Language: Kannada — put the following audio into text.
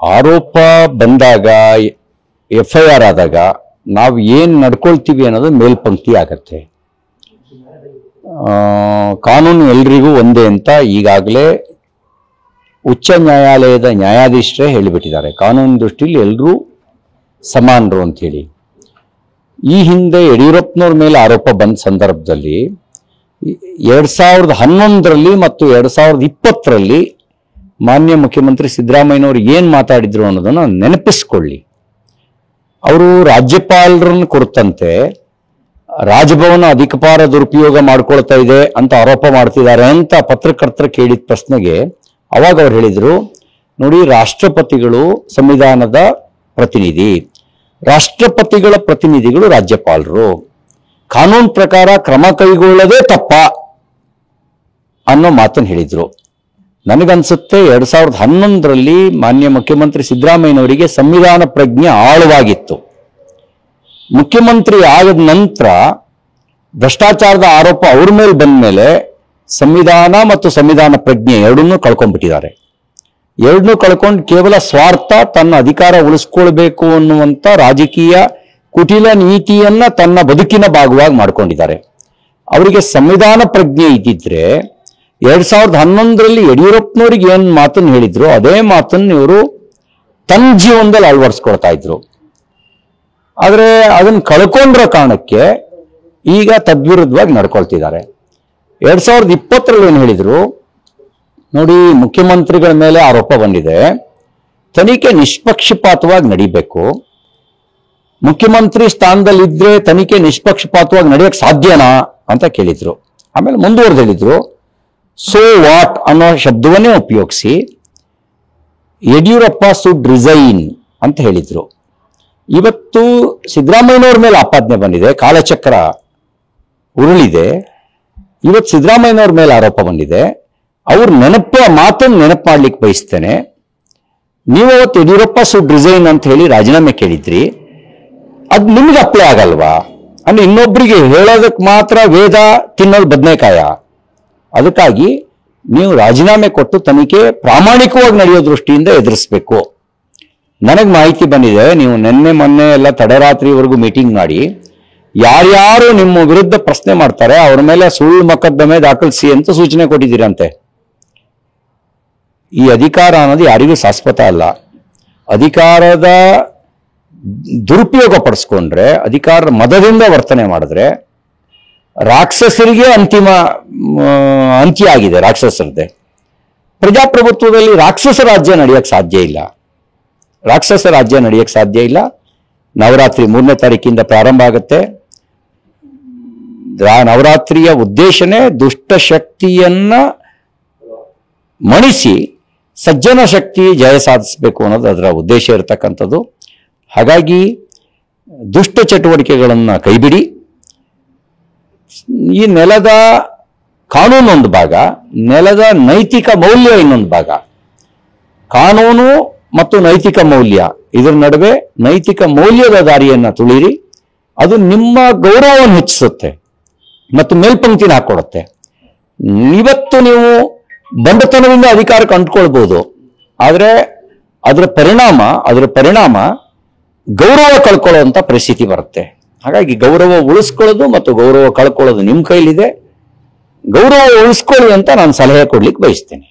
ಆರೋಪ ಬಂದಾಗ FIR ಆದಾಗ ನಾವು ಏನು ನಡ್ಕೊಳ್ತೀವಿ ಅನ್ನೋದು ಮೇಲ್ಪಂಕ್ತಿ ಆಗತ್ತೆ. ಕಾನೂನು ಎಲ್ರಿಗೂ ಒಂದೇ ಅಂತ ಈಗಾಗಲೇ ಉಚ್ಚ ನ್ಯಾಯಾಲಯದ ನ್ಯಾಯಾಧೀಶರೇ ಹೇಳಿಬಿಟ್ಟಿದ್ದಾರೆ. ಕಾನೂನು ದೃಷ್ಟಿಯಲ್ಲಿ ಎಲ್ಲರೂ ಸಮಾನರು ಅಂಥೇಳಿ. ಈ ಹಿಂದೆ ಯಡಿಯೂರಪ್ಪನವ್ರ ಮೇಲೆ ಆರೋಪ ಬಂದ ಸಂದರ್ಭದಲ್ಲಿ 2011ರಲ್ಲಿ ಮತ್ತು 2020ರಲ್ಲಿ ಮಾನ್ಯ ಮುಖ್ಯಮಂತ್ರಿ ಸಿದ್ದರಾಮಯ್ಯನವರು ಏನು ಮಾತಾಡಿದ್ರು ಅನ್ನೋದನ್ನು ನೆನಪಿಸ್ಕೊಳ್ಳಿ. ಅವರು ರಾಜ್ಯಪಾಲರನ್ನು ಕುರಿತಂತೆ ರಾಜಭವನ ಅಧಿಕಾರ ದುರುಪಯೋಗ ಮಾಡ್ಕೊಳ್ತಾ ಇದೆ ಅಂತ ಆರೋಪ ಮಾಡ್ತಿದ್ದಾರೆ ಅಂತ ಪತ್ರಕರ್ತರು ಕೇಳಿದ ಪ್ರಶ್ನೆಗೆ ಅವಾಗ ಅವ್ರು ಹೇಳಿದ್ರು, ನೋಡಿ, ರಾಷ್ಟ್ರಪತಿಗಳು ಸಂವಿಧಾನದ ಪ್ರತಿನಿಧಿ, ರಾಷ್ಟ್ರಪತಿಗಳ ಪ್ರತಿನಿಧಿಗಳು ರಾಜ್ಯಪಾಲರು, ಕಾನೂನು ಪ್ರಕಾರ ಕ್ರಮ ಕೈಗೊಳ್ಳದೇ ತಪ್ಪ ಅನ್ನೋ ಮಾತನ್ನು ಹೇಳಿದ್ರು. ನನಗನ್ಸುತ್ತೆ 2011ರಲ್ಲಿ ಮಾನ್ಯ ಮುಖ್ಯಮಂತ್ರಿ ಸಿದ್ದರಾಮಯ್ಯನವರಿಗೆ ಸಂವಿಧಾನ ಪ್ರಜ್ಞೆ ಆಳವಾಗಿತ್ತು. ಮುಖ್ಯಮಂತ್ರಿ ಆಗದ ನಂತರ ಭ್ರಷ್ಟಾಚಾರದ ಆರೋಪ ಅವ್ರ ಮೇಲೆ ಬಂದ ಮೇಲೆ ಸಂವಿಧಾನ ಮತ್ತು ಸಂವಿಧಾನ ಪ್ರಜ್ಞೆ ಎರಡನ್ನೂ ಕಳ್ಕೊಂಡ್ಬಿಟ್ಟಿದ್ದಾರೆ. ಎರಡನ್ನೂ ಕಳ್ಕೊಂಡು ಕೇವಲ ಸ್ವಾರ್ಥ, ತನ್ನ ಅಧಿಕಾರ ಉಳಿಸ್ಕೊಳ್ಬೇಕು ಅನ್ನುವಂಥ ರಾಜಕೀಯ ಕುಟಿಲ ನೀತಿಯನ್ನ ತನ್ನ ಬದುಕಿನ ಭಾಗವಾಗಿ ಮಾಡ್ಕೊಂಡಿದ್ದಾರೆ. ಅವರಿಗೆ ಸಂವಿಧಾನ ಪ್ರಜ್ಞೆ ಇದ್ದಿದ್ರೆ 2011ರಲ್ಲಿ ಯಡಿಯೂರಪ್ಪನವ್ರಿಗೆ ಏನ್ ಮಾತನ್ನು ಹೇಳಿದ್ರು ಅದೇ ಮಾತನ್ನು ಇವರು ತನ್ನ ಜೀವನದಲ್ಲಿ ಅಳವಡಿಸ್ಕೊಳ್ತಾ ಇದ್ರು. ಆದ್ರೆ ಅದನ್ನು ಕಳ್ಕೊಂಡ್ರ ಕಾರಣಕ್ಕೆ ಈಗ ತದ್ವಿರುದ್ಧವಾಗಿ ನಡ್ಕೊಳ್ತಿದ್ದಾರೆ. 2020ರಲ್ಲಿ ಏನು ಹೇಳಿದ್ರು, ನೋಡಿ, ಮುಖ್ಯಮಂತ್ರಿಗಳ ಮೇಲೆ ಆರೋಪ ಬಂದಿದೆ, ತನಿಖೆ ನಿಷ್ಪಕ್ಷಪಾತವಾಗಿ ನಡೀಬೇಕು, ಮುಖ್ಯಮಂತ್ರಿ ಸ್ಥಾನದಲ್ಲಿದ್ರೆ ತನಿಖೆ ನಿಷ್ಪಕ್ಷಪಾತವಾಗಿ ನಡೆಯಕ್ಕೆ ಸಾಧ್ಯನಾ ಅಂತ ಕೇಳಿದ್ರು. ಆಮೇಲೆ ಮುಂದುವರೆದು ಹೇಳಿದ್ರು, ಸೋ ವಾಟ್ ಅನ್ನೋ ಶಬ್ದವನ್ನೇ ಉಪಯೋಗಿಸಿ ಯಡಿಯೂರಪ್ಪ ಸುಡ್ ರಿಸೈನ್ ಅಂತ ಹೇಳಿದ್ರು. ಇವತ್ತು ಸಿದ್ದರಾಮಯ್ಯನವ್ರ ಮೇಲೆ ಆಪಾದನೆ ಬಂದಿದೆ, ಕಾಲಚಕ್ರ ಉರುಳಿದೆ. ಇವತ್ತು ಸಿದ್ದರಾಮಯ್ಯನವ್ರ ಮೇಲೆ ಆರೋಪ ಬಂದಿದೆ. ಅವ್ರ ಮಾತನ್ನು ನೆನಪು ಮಾಡ್ಲಿಕ್ಕೆ ಬಯಸ್ತೇನೆ. ನೀವು ಅವತ್ತು ಯಡಿಯೂರಪ್ಪ ಸುಡ್ ರಿಸೈನ್ ಅಂತ ಹೇಳಿ ರಾಜೀನಾಮೆ ಕೇಳಿದ್ರಿ, ಅದು ನಿಮ್ಗೆ ಅಪ್ಲೈ ಆಗಲ್ವಾ? ಅಂದ್ರೆ ಇನ್ನೊಬ್ಬರಿಗೆ ಹೇಳೋದಕ್ಕೆ ಮಾತ್ರ ವೇದ ತಿನ್ನೋದು ಬದನೆಕಾಯ. ಅದಕ್ಕಾಗಿ ನೀವು ರಾಜೀನಾಮೆ ಕೊಟ್ಟು ತನಿಖೆ ಪ್ರಾಮಾಣಿಕವಾಗಿ ನಡೆಯೋ ದೃಷ್ಟಿಯಿಂದ ಎದುರಿಸ್ಬೇಕು. ನನಗೆ ಮಾಹಿತಿ ಬಂದಿದೆ, ನೀವು ನಿನ್ನೆ ಮೊನ್ನೆ ಎಲ್ಲ ತಡರಾತ್ರಿವರೆಗೂ ಮೀಟಿಂಗ್ ಮಾಡಿ ಯಾರ್ಯಾರು ನಿಮ್ಮ ವಿರುದ್ಧ ಪ್ರಶ್ನೆ ಮಾಡ್ತಾರೆ ಅವ್ರ ಮೇಲೆ ಸುಳ್ಳು ಮೊಕದ್ದಮೆ ದಾಖಲಿಸಿ ಅಂತ ಸೂಚನೆ ಕೊಟ್ಟಿದ್ದೀರಂತೆ. ಈ ಅಧಿಕಾರ ಅನ್ನೋದು ಯಾರಿಗೂ ಶಾಶ್ವತ ಅಲ್ಲ. ಅಧಿಕಾರದ ದುರುಪಯೋಗ ಪಡಿಸ್ಕೊಂಡ್ರೆ, ಅಧಿಕಾರ ಮದದಿಂದ ವರ್ತನೆ ಮಾಡಿದ್ರೆ ರಾಕ್ಷಸರಿಗೆ ಅಂತಿಮ ಅಂತ್ಯ ಆಗಿದೆ. ರಾಕ್ಷಸರದ್ದೇ. ಪ್ರಜಾಪ್ರಭುತ್ವದಲ್ಲಿ ರಾಕ್ಷಸ ರಾಜ್ಯ ನಡೆಯಕ್ಕೆ ಸಾಧ್ಯ ಇಲ್ಲ. ರಾಕ್ಷಸ ರಾಜ್ಯ ನಡೆಯಕ್ಕೆ ಸಾಧ್ಯ ಇಲ್ಲ. ನವರಾತ್ರಿ 3ನೇ ತಾರೀಕಿಂದ ಪ್ರಾರಂಭ ಆಗುತ್ತೆ. ನವರಾತ್ರಿಯ ಉದ್ದೇಶನೇ ದುಷ್ಟ ಶಕ್ತಿಯನ್ನ ಮಣಿಸಿ ಸಜ್ಜನ ಶಕ್ತಿ ಜಯ ಸಾಧಿಸಬೇಕು ಅನ್ನೋದು ಅದರ ಉದ್ದೇಶ ಇರತಕ್ಕಂಥದ್ದು. ಹಾಗಾಗಿ ದುಷ್ಟ ಚಟುವಟಿಕೆಗಳನ್ನು ಕೈಬಿಡಿ. ಈ ನೆಲದ ಕಾನೂನು ಒಂದು ಭಾಗ, ನೆಲದ ನೈತಿಕ ಮೌಲ್ಯ ಇನ್ನೊಂದು ಭಾಗ. ಕಾನೂನು ಮತ್ತು ನೈತಿಕ ಮೌಲ್ಯ, ಇದರ ನಡುವೆ ನೈತಿಕ ಮೌಲ್ಯದ ದಾರಿಯನ್ನ ತುಳಿರಿ. ಅದು ನಿಮ್ಮ ಗೌರವವನ್ನು ಹೆಚ್ಚಿಸುತ್ತೆ ಮತ್ತು ಮೇಲ್ಪಂಕ್ತಿನ ಹಾಕೊಡುತ್ತೆ. ಇವತ್ತು ನೀವು ಬಂಡತನದಿಂದ ಅಧಿಕಾರಕ್ಕೆ ಅಂಟ್ಕೊಳ್ಬಹುದು, ಆದರೆ ಅದರ ಪರಿಣಾಮ ಗೌರವ ಕಳ್ಕೊಳ್ಳುವಂತ ಪರಿಸ್ಥಿತಿ ಬರುತ್ತೆ. ಹಾಗಾಗಿ ಗೌರವ ಉಳಿಸ್ಕೊಳ್ಳೋದು ಮತ್ತು ಗೌರವ ಕಳ್ಕೊಳ್ಳೋದು ನಿಮ್ಮ ಕೈಲಿದೆ. ಗೌರವ ಉಳಿಸ್ಕೊಳ್ಳಿ ಅಂತ ನಾನು ಸಲಹೆ ಕೊಡ್ಲಿಕ್ಕೆ ಬಯಸ್ತೇನೆ.